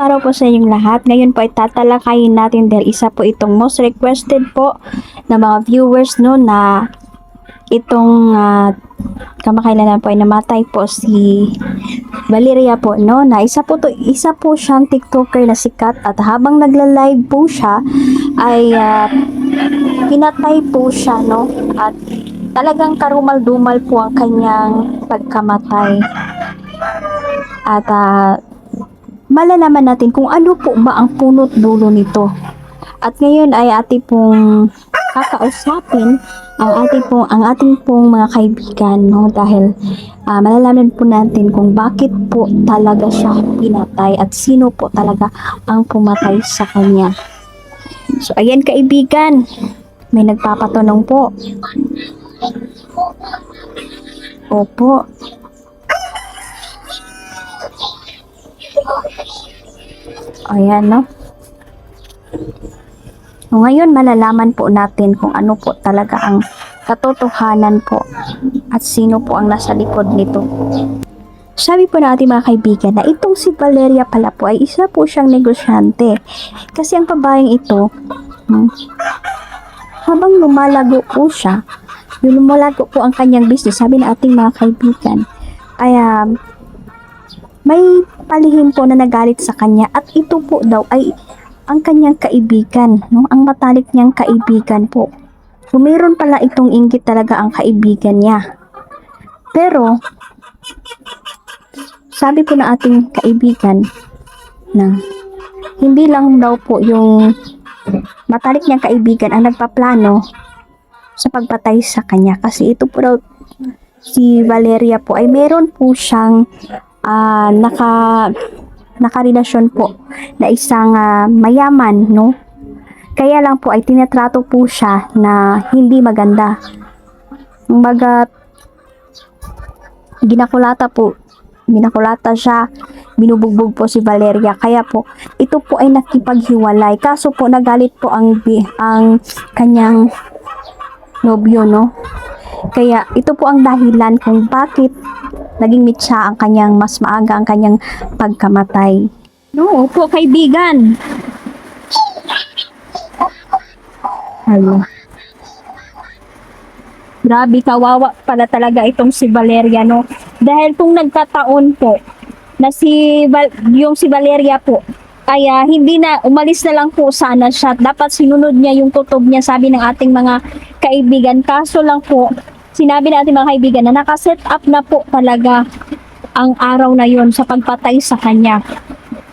Araw po sa inyong lahat. Ngayon po ay tatalakayin natin dahil isa po itong most requested po ng mga viewers no na itong kamakailan po ay namatay po si Valeria po no na isa po siyang TikToker na sikat at habang nagla-live po siya ay pinatay po siya no at talagang karumal-dumal po ang kanyang pagkamatay at malalaman natin kung ano po ba ang punot dulo nito. At ngayon ay ating pong kakausapin ang ating pong mga kaibigan no dahil malalaman po natin kung bakit po talaga siya pinatay at sino po talaga ang pumatay sa kanya. So ayan kaibigan, may nagpapatanong po. Opo. Ayan, no? So, ngayon, malalaman po natin kung ano po talaga ang katotohanan po at sino po ang nasa likod nito. Sabi po ng ating mga kaibigan na itong si Valeria pala po ay isa po siyang negosyante. Kasi ang babaeng ito, habang lumalago po siya, lumalago po ang kanyang business, sabi ng ating mga kaibigan, ay may palihim po na nagalit sa kanya at ito po daw ay ang kanyang kaibigan, no? Ang matalik niyang kaibigan po. So, mayroon pala itong inggit talaga ang kaibigan niya. Pero, sabi po na ating kaibigan na hindi lang daw po yung matalik niyang kaibigan ang nagpaplano sa pagpatay sa kanya. Kasi ito po daw si Valeria po ay meron po siyang nakarelasyon po na isang mayaman, no? Kaya lang po ay tinatrato po siya na hindi maganda. Ginakulata siya, binubugbog po si Valeria. Kaya po, ito po ay nakipaghiwalay. Kaso po, nagalit po ang kanyang nobyo, no? Kaya, ito po ang dahilan kung bakit naging mitsa ang kanyang mas maaga ang kanyang pagkamatay. No, po kaibigan. Hello. Grabe, kawawa pala talaga itong si Valeria, no? Dahil kung nagkataon po na si Valeria po, kaya hindi na, umalis na lang po sana siya. Dapat sinunod niya yung tutob niya, sabi ng ating mga kaibigan. Kaso lang po, sinabi ng ating mga kaibigan na nakaset up na po talaga ang araw na yon sa pagpatay sa kanya.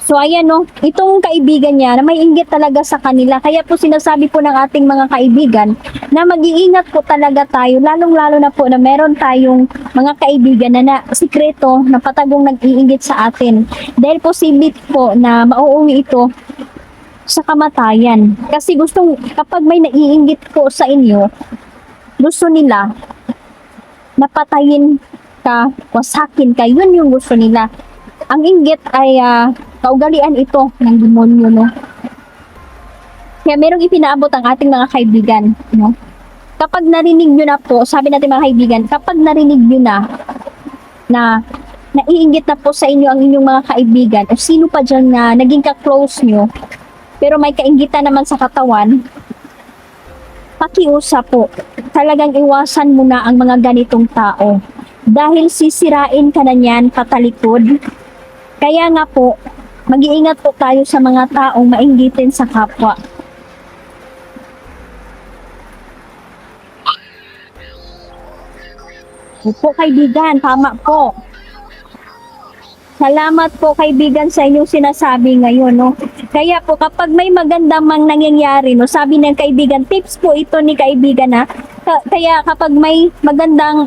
So ayan no, itong kaibigan niya na may inggit talaga sa kanila. Kaya po sinasabi po ng ating mga kaibigan na mag-iingat po talaga tayo. Lalong-lalo na po na meron tayong mga kaibigan na sikreto na patagong nag-iinggit sa atin. Dahil posible po na mauuwi ito sa kamatayan. Kasi kapag may naiinggit po sa inyo, gusto nila napatayin ka, wasakin ka, yun yung gusto nila. Ang inggit ay kaugalian ito ng demonyo, no? Kaya merong ipinaabot ang ating mga kaibigan, no? Kapag narinig nyo na po, sabi natin mga kaibigan, kapag narinig nyo na naiinggit na po sa inyo ang inyong mga kaibigan, o sino pa dyan na naging ka-close nyo, pero may kainggitan naman sa katawan, pakiusap po, talagang iwasan mo na ang mga ganitong tao. Dahil sisirain ka na niyan patalikod. Kaya nga po, mag-iingat po tayo sa mga taong mainggitin sa kapwa. Opo kaibigan, tama po. Salamat po kaibigan sa inyong sinasabi ngayon, no? Kaya po kapag may maganda mang nangyayari, no, sabi ng kaibigan, tips po ito ni kaibigan ha. Kaya kapag may magandang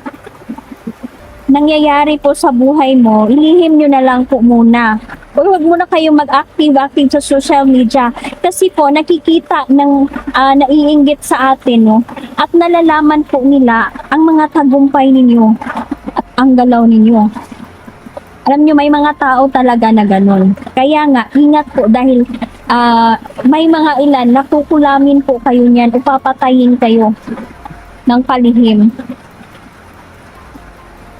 nangyayari po sa buhay mo, ilihim nyo na lang po muna. Huwag muna kayong mag-active sa social media. Kasi po nakikita ng naiinggit sa atin, no? At nalalaman po nila ang mga tagumpay ninyo at ang galaw ninyo. Alam nyo, may mga tao talaga na ganun. Kaya nga, ingat po dahil may mga ilan na kukulamin po kayo niyan, upapatayin kayo ng palihim.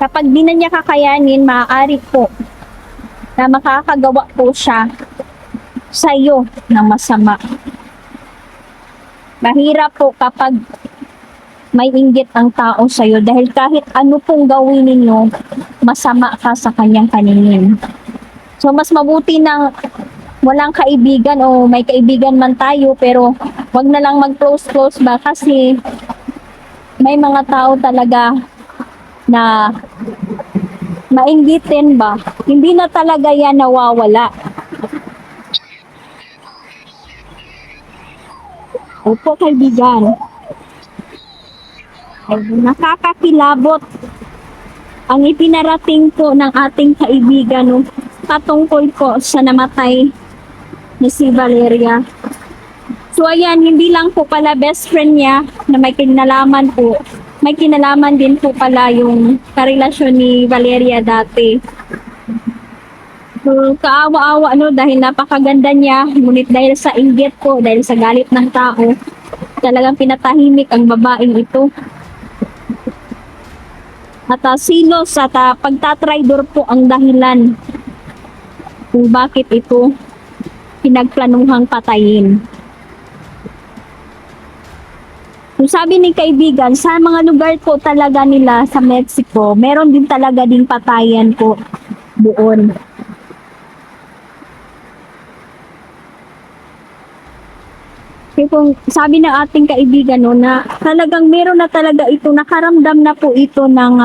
Kapag di na niya kakayanin, maaari po na makakagawa po siya sa'yo na masama. Mahirap po kapag may inggit ang tao sa'yo dahil kahit ano pong gawin ninyo, masama ka sa kanyang paningin. So, mas mabuti ng walang kaibigan o may kaibigan man tayo pero wag na lang mag-close-close ba kasi may mga tao talaga na mainggitin ba, hindi na talaga yan nawawala. Opo, kaibigan. Ay, nakakakilabot ang ipinarating po ng ating kaibigan no, patungkol po sa namatay ni si Valeria. So ayan, hindi lang po pala best friend niya na may kinalaman po. May kinalaman din po pala yung karelasyon ni Valeria dati. So kaawa-awa no dahil napakaganda niya, ngunit dahil sa inggit po, dahil sa galit ng tao, talagang pinatahimik ang babaeng ito. At silos at pagtatraidor po ang dahilan kung bakit ito pinagplanuhang patayin. Kung sabi ni kaibigan, sa mga lugar po talaga nila sa Mexico, meron din talaga ding patayan po doon. Kasi kung sabi ng ating kaibigan no, na talagang meron na talaga ito, nakaramdam na po ito ng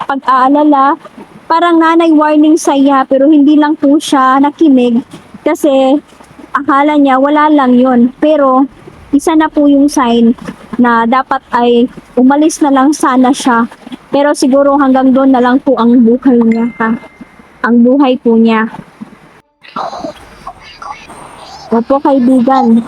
pag-aalala, parang nanay warning sa iya pero hindi lang po siya nakinig kasi akala niya wala lang yon pero isa na po yung sign na dapat ay umalis na lang sana siya pero siguro hanggang doon na lang po ang buhay niya ang buhay po niya. Opo kaibigan,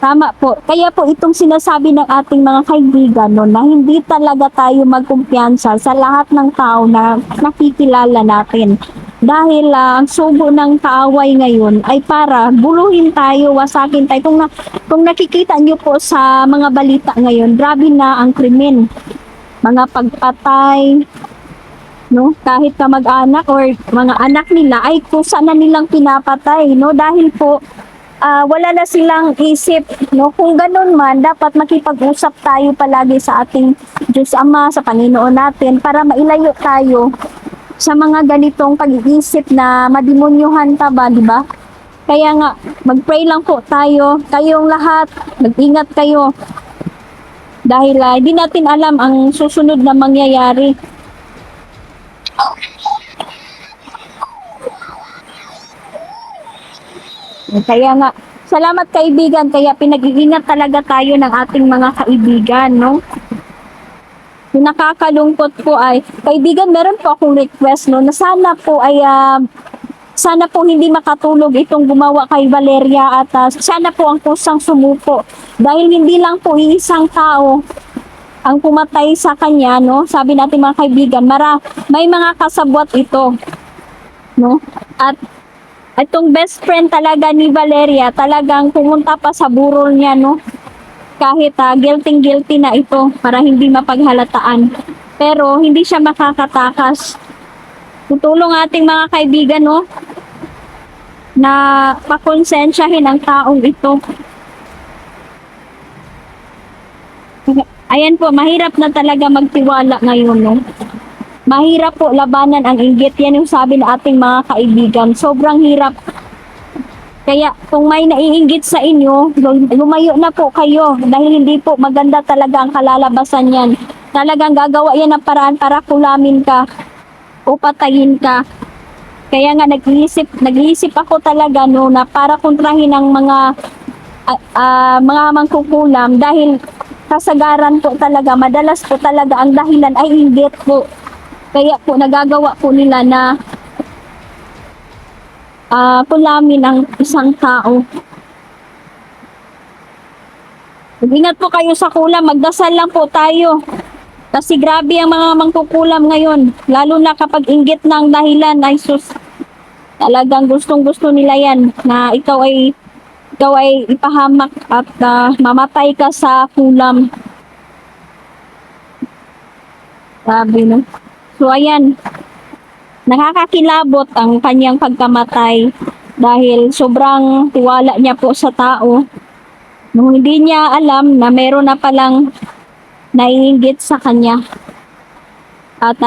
tama po. Kaya po itong sinasabi ng ating mga kaibigan no, na hindi talaga tayo magkumpiyansa sa lahat ng tao na nakikilala natin. Dahil ang sugo ng kaaway ngayon ay para buluhin tayo, wasakin tayo. Kung nakikita nyo po sa mga balita ngayon, grabe na ang krimen. Mga pagpatay, no? Kahit kamag-anak or mga anak nila ay kusa na nilang pinapatay, no? Dahil po wala na silang isip, no? Kung ganun man, dapat makipag-usap tayo palagi sa ating Diyos Ama, sa Panginoon natin para mailayo tayo sa mga ganitong pag-iisip na mademonyuhan pa ba, di ba? Kaya nga, mag-pray lang po tayo, kayong lahat, mag-ingat kayo. Dahil hindi natin alam ang susunod na mangyayari. Kaya nga, salamat kaibigan, kaya pinag-iingat talaga tayo ng ating mga kaibigan, no? Yung nakakalungkot po ay, kaibigan, meron po akong request, no, na sana po ay, sana po hindi makatulog itong gumawa kay Valeria at sana po ang kusang sumuko. Dahil hindi lang po iisang tao ang pumatay sa kanya, no? Sabi natin mga kaibigan, may mga kasabwat ito, no? At itong best friend talaga ni Valeria, talagang pumunta pa sa burol niya, no? Kahit guilty na ito para hindi mapaghalataan. Pero hindi siya makakatakas. Tutulong ating mga kaibigan, no? Na pakonsensyahin ang taong ito. Ayan po, mahirap na talaga magtiwala ngayon, no? Mahirap po labanan ang inggit. Yan yung sabi ng ating mga kaibigan. Sobrang hirap. Kaya kung may naiinggit sa inyo, lumayo na po kayo dahil hindi po maganda talaga ang kalalabasan yan. Talagang gagawa yan ng paraan para kulamin ka o patayin ka. Kaya nga nag-iisip ako talaga no na para kontrahin ang mga mangkukulam dahil kasagaran po talaga, madalas po talaga ang dahilan ay inggit po. Kaya po nagagawa po nila na kulamin ang isang tao. Ingat po kayo sa kulam, magdasal lang po tayo. Kasi grabe ang mga mangkukulam ngayon, lalo na kapag inggit ng dahilan, ay sus, talagang gustong-gusto nila yan na ikaw ay ipahamak at mamatay ka sa kulam. Sabi no. So ayan, Nakakakilabot ang kanyang pagkamatay dahil sobrang tiwala niya po sa tao. Nung hindi niya alam na meron na palang naiinggit sa kanya. At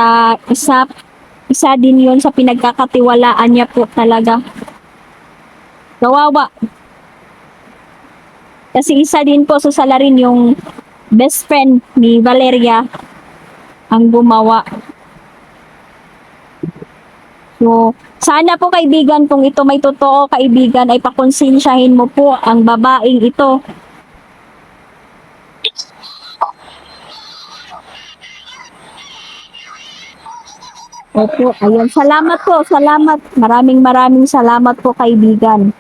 isa din yun sa pinagkakatiwalaan niya po talaga. Kawawa. Kasi isa din po sa salarin yung best friend ni Valeria ang gumawa. So, sana po kaibigan, kung ito may totoo kaibigan, ay pakonsensyahin mo po ang babaeng ito. Opo, ayun. Salamat po, salamat. Maraming salamat po kaibigan.